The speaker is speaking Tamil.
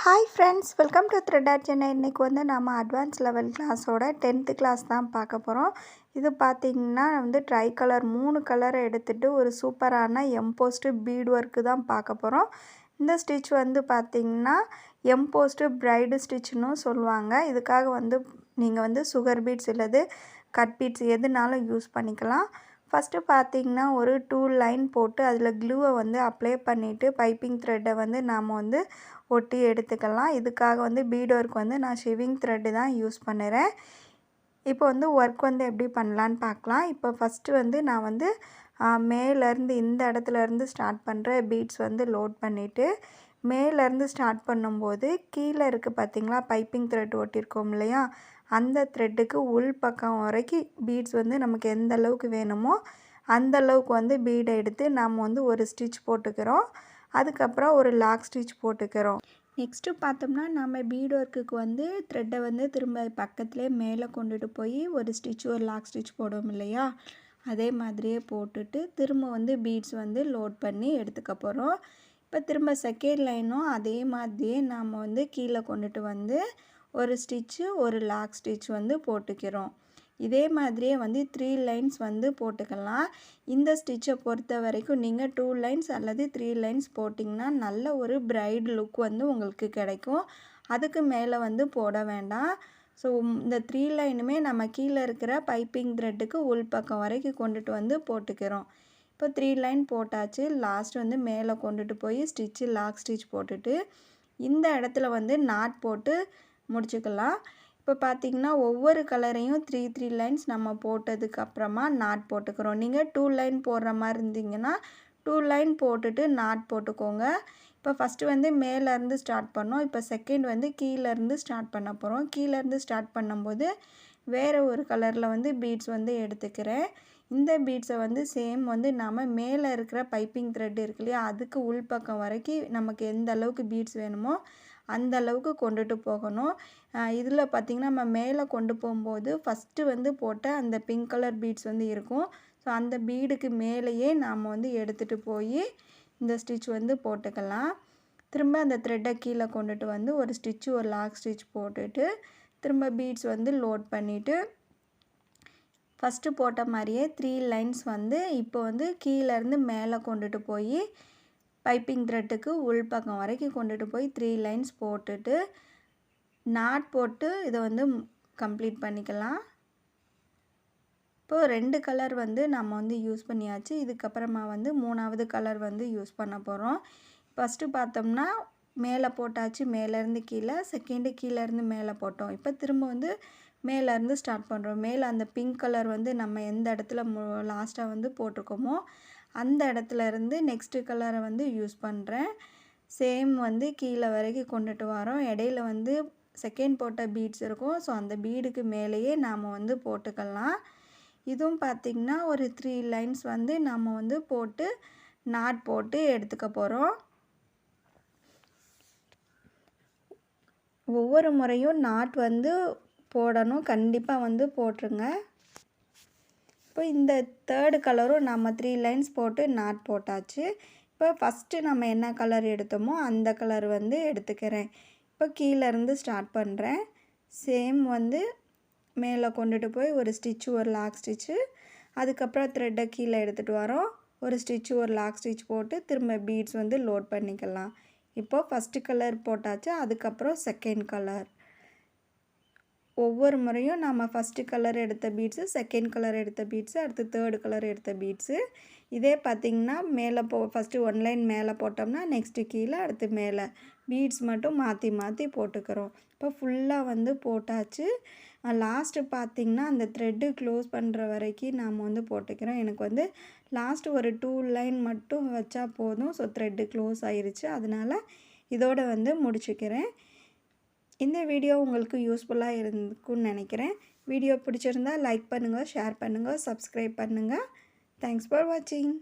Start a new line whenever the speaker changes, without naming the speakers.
Hi friends, welcome to thread Chennai. இன்றைக்கி வந்து நம்ம அட்வான்ஸ் லெவல் கிளாஸோட 10th கிளாஸ் தான் பார்க்க போகிறோம். இது பார்த்திங்கன்னா வந்து ட்ரை கலர் 3 கலரை எடுத்துகிட்டு ஒரு சூப்பரான எம்போஸ்ட்டு பீட் ஒர்க்கு தான் பார்க்க போகிறோம். இந்த ஸ்டிச் வந்து பார்த்திங்கன்னா எம்போஸ்ட்டு ப்ரைடு ஸ்டிச்னு சொல்லுவாங்க. இதுக்காக வந்து நீங்கள் வந்து சுகர் பீட்ஸ் இல்லது கட் பீட்ஸ் எதுனாலும் யூஸ் பண்ணிக்கலாம். ஃபஸ்ட்டு பார்த்திங்கன்னா ஒரு 2 லைன் போட்டு அதில் க்ளூவை வந்து அப்ளை பண்ணிவிட்டு பைப்பிங் த்ரெட்டை வந்து நாம் வந்து ஒட்டி எடுத்துக்கலாம். இதுக்காக வந்து பீட் ஒர்க் வந்து நான் ஷிவிங் த்ரெட்டு தான் யூஸ் பண்ணுறேன். இப்போ வந்து ஒர்க் வந்து எப்படி பண்ணலான்னு பார்க்கலாம். இப்போ ஃபஸ்ட்டு வந்து நான் வந்து மேலேருந்து இந்த இடத்துலேருந்து ஸ்டார்ட் பண்ணுற பீட்ஸ் வந்து லோட் பண்ணிவிட்டு மேலேருந்து ஸ்டார்ட் பண்ணும்போது கீழே இருக்குது பார்த்திங்களா, பைப்பிங் த்ரெட் ஒட்டியிருக்கோம் இல்லையா, அந்த த்ரெட்டுக்கு உள் பக்கம் வரைக்கும் பீட்ஸ் வந்து நமக்கு எந்த அளவுக்கு வேணுமோ அந்த அளவுக்கு வந்து பீடை எடுத்து நம்ம வந்து ஒரு ஸ்டிச் போட்டுக்கிறோம். அதுக்கப்புறம் ஒரு லாக் ஸ்டிச் போட்டுக்கிறோம். நெக்ஸ்ட்டு பார்த்தோம்னா நம்ம பீட் ஒர்க்குக்கு வந்து த்ரெட்டை வந்து திரும்ப பக்கத்துலேயே மேலே கொண்டுட்டு போய் ஒரு ஸ்டிச் ஒரு லாக் ஸ்டிச் போடுவோம் இல்லையா, அதே மாதிரியே போட்டுட்டு திரும்ப வந்து பீட்ஸ் வந்து லோட் பண்ணி எடுத்துக்க போகிறோம். இப்போ திரும்ப செகண்ட் லைனும் அதே மாதிரியே நாம் வந்து கீழே கொண்டுட்டு வந்து ஒரு ஸ்டிச்சு ஒரு லாக் ஸ்டிச் வந்து போட்டுக்கிறோம். இதே மாதிரியே வந்து 3 லைன்ஸ் வந்து போட்டுக்கலாம். இந்த ஸ்டிச்சை பொறுத்த வரைக்கும் நீங்கள் 2 லைன்ஸ் அல்லது 3 லைன்ஸ் போட்டிங்கன்னா நல்ல ஒரு பிரைட் லுக் வந்து உங்களுக்கு கிடைக்கும். அதுக்கு மேலே வந்து போட வேண்டாம். ஸோ இந்த 3 லைனுமே நம்ம கீழே இருக்கிற பைப்பிங் த்ரெட்டுக்கு உள் பக்கம் வரைக்கும் கொண்டுட்டு வந்து போட்டுக்கிறோம். இப்போ 3 லைன் போட்டாச்சு. லாஸ்ட் வந்து மேலே கொண்டுட்டு போய் ஸ்டிச்சு லாக் ஸ்டிச் போட்டுட்டு இந்த இடத்துல வந்து நாட் போட்டு முடிச்சுக்கலாம். இப்போ பார்த்திங்கன்னா ஒவ்வொரு கலரையும் 3 லைன்ஸ் நம்ம போட்டதுக்கப்புறமா நாட் போட்டுக்கிறோம். நீங்கள் 2 லைன் போடுற மாதிரி இருந்தீங்கன்னா 2 லைன் போட்டுட்டு நாட் போட்டுக்கோங்க. இப்போ ஃபஸ்ட்டு வந்து மேலேருந்து ஸ்டார்ட் பண்ணோம். இப்போ செகண்ட் வந்து கீழேருந்து ஸ்டார்ட் பண்ண போகிறோம். கீழேருந்து ஸ்டார்ட் பண்ணும்போது வேறு ஒரு கலரில் வந்து பீட்ஸ் வந்து எடுத்துக்கிறேன். இந்த பீட்ஸை வந்து சேம் வந்து நாம் மேலே இருக்கிற பைப்பிங் த்ரெட் இருக்கு இல்லையா, அதுக்கு உள்பக்கம் வரைக்கும் நமக்கு எந்த அளவுக்கு பீட்ஸ் வேணுமோ அந்த அளவுக்கு கொண்டுட்டு போகணும். இதில் பார்த்திங்கன்னா நம்ம மேலே கொண்டு போகும்போது ஃபஸ்ட்டு வந்து போட்ட அந்த பிங்க் கலர் பீட்ஸ் வந்து இருக்கும். ஸோ அந்த பீடுக்கு மேலேயே நாம் வந்து எடுத்துகிட்டு போய் இந்த ஸ்டிச் வந்து போட்டுக்கலாம். திரும்ப அந்த த்ரெட்டை கீழே கொண்டுட்டு வந்து ஒரு ஸ்டிச்சு ஒரு லாக் ஸ்டிச் போட்டுட்டு திரும்ப பீட்ஸ் வந்து லோட் பண்ணிவிட்டு ஃபஸ்ட்டு போட்ட மாதிரியே 3 லைன்ஸ் வந்து இப்போ வந்து கீழேருந்து மேலே கொண்டுட்டு போய் பைப்பிங் த்ரெட்டுக்கு உள் பக்கம் வரைக்கும் கொண்டுட்டு போய் 3 லைன்ஸ் போட்டுட்டு நாட் போட்டு இதை வந்து கம்ப்ளீட் பண்ணிக்கலாம். இப்போது 2 கலர் வந்து நம்ம வந்து யூஸ் பண்ணியாச்சு. இதுக்கப்புறமா வந்து 3வது கலர் வந்து யூஸ் பண்ண போகிறோம். ஃபஸ்ட்டு பார்த்தோம்னா மேலே போட்டாச்சு, மேலேருந்து கீழே. செகண்டு கீழேருந்து மேலே போட்டோம். இப்போ திரும்ப வந்து மேலேருந்து ஸ்டார்ட் பண்ணுறோம். மேலே அந்த பிங்க் கலர் வந்து நம்ம எந்த இடத்துல லாஸ்ட்டாக வந்து போட்டிருக்கோமோ அந்த இடத்துல இருந்து நெக்ஸ்ட்டு கலரை வந்து யூஸ் பண்ணுறேன். சேம் வந்து கீழே வரைக்கும் கொண்டுட்டு வரோம். இடையில வந்து செகண்ட் போட்ட பீட்ஸ் இருக்கும். ஸோ அந்த பீடுக்கு மேலேயே நாம் வந்து போட்டுக்கலாம். இதுவும் பார்த்திங்கன்னா ஒரு 3 லைன்ஸ் வந்து நம்ம வந்து போட்டு நாட் போட்டு எடுத்துக்க போகிறோம். ஒவ்வொரு முறையும் நாட் வந்து போடணும், கண்டிப்பாக வந்து போட்டுருங்க. இப்போ இந்த 3rd கலரும் நம்ம 3 லைன்ஸ் போட்டு நாட் போட்டாச்சு. இப்போ ஃபஸ்ட்டு நம்ம என்ன கலர் எடுத்தோமோ அந்த கலர் வந்து எடுத்துக்கிறேன். இப்போ கீழேருந்து ஸ்டார்ட் பண்ணுறேன். சேம் வந்து மேலே கொண்டுட்டு போய் ஒரு ஸ்டிச்சு ஒரு லாக் ஸ்டிச்சு, அதுக்கப்புறம் த்ரெட்டை கீழே எடுத்துகிட்டு வரோம். ஒரு ஸ்டிச்சு ஒரு லாக் ஸ்டிச் போட்டு திரும்ப பீட்ஸ் வந்து லோட் பண்ணிக்கலாம். இப்போது ஃபஸ்ட்டு கலர் போட்டாச்சு, அதுக்கப்புறம் செகண்ட் கலர். ஒவ்வொரு முறையும் நம்ம ஃபஸ்ட்டு கலர் எடுத்த பீட்ஸு, செகண்ட் கலர் எடுத்த பீட்ஸு, அடுத்து 3rd கலர் எடுத்த பீட்ஸு. இதே பார்த்திங்கன்னா மேலே ஃபஸ்ட்டு 1 லைன் மேலே போட்டோம்னா நெக்ஸ்ட்டு கீழே, அடுத்து மேலே பீட்ஸ் மட்டும் மாற்றி மாற்றி போட்டுக்கிறோம். இப்போ ஃபுல்லாக வந்து போட்டாச்சு. லாஸ்ட்டு பார்த்திங்கன்னா அந்த த்ரெட்டு க்ளோஸ் பண்ணுற வரைக்கும் நாம் வந்து போட்டுக்கிறோம். எனக்கு வந்து லாஸ்ட்டு ஒரு 2 லைன் மட்டும் வச்சா போதும். ஸோ த்ரெட்டு க்ளோஸ் ஆயிடுச்சு. அதனால் இதோட வந்து முடிச்சுக்கிறேன். இந்த வீடியோ உங்களுக்கு யூஸ்ஃபுல்லாக இருக்கும்னு நினைக்கிறேன். வீடியோ பிடிச்சிருந்தா லைக் பண்ணுங்கள், ஷேர் பண்ணுங்கள், சப்ஸ்கிரைப் பண்ணுங்கள். தேங்க்ஸ் ஃபார் வாட்சிங்.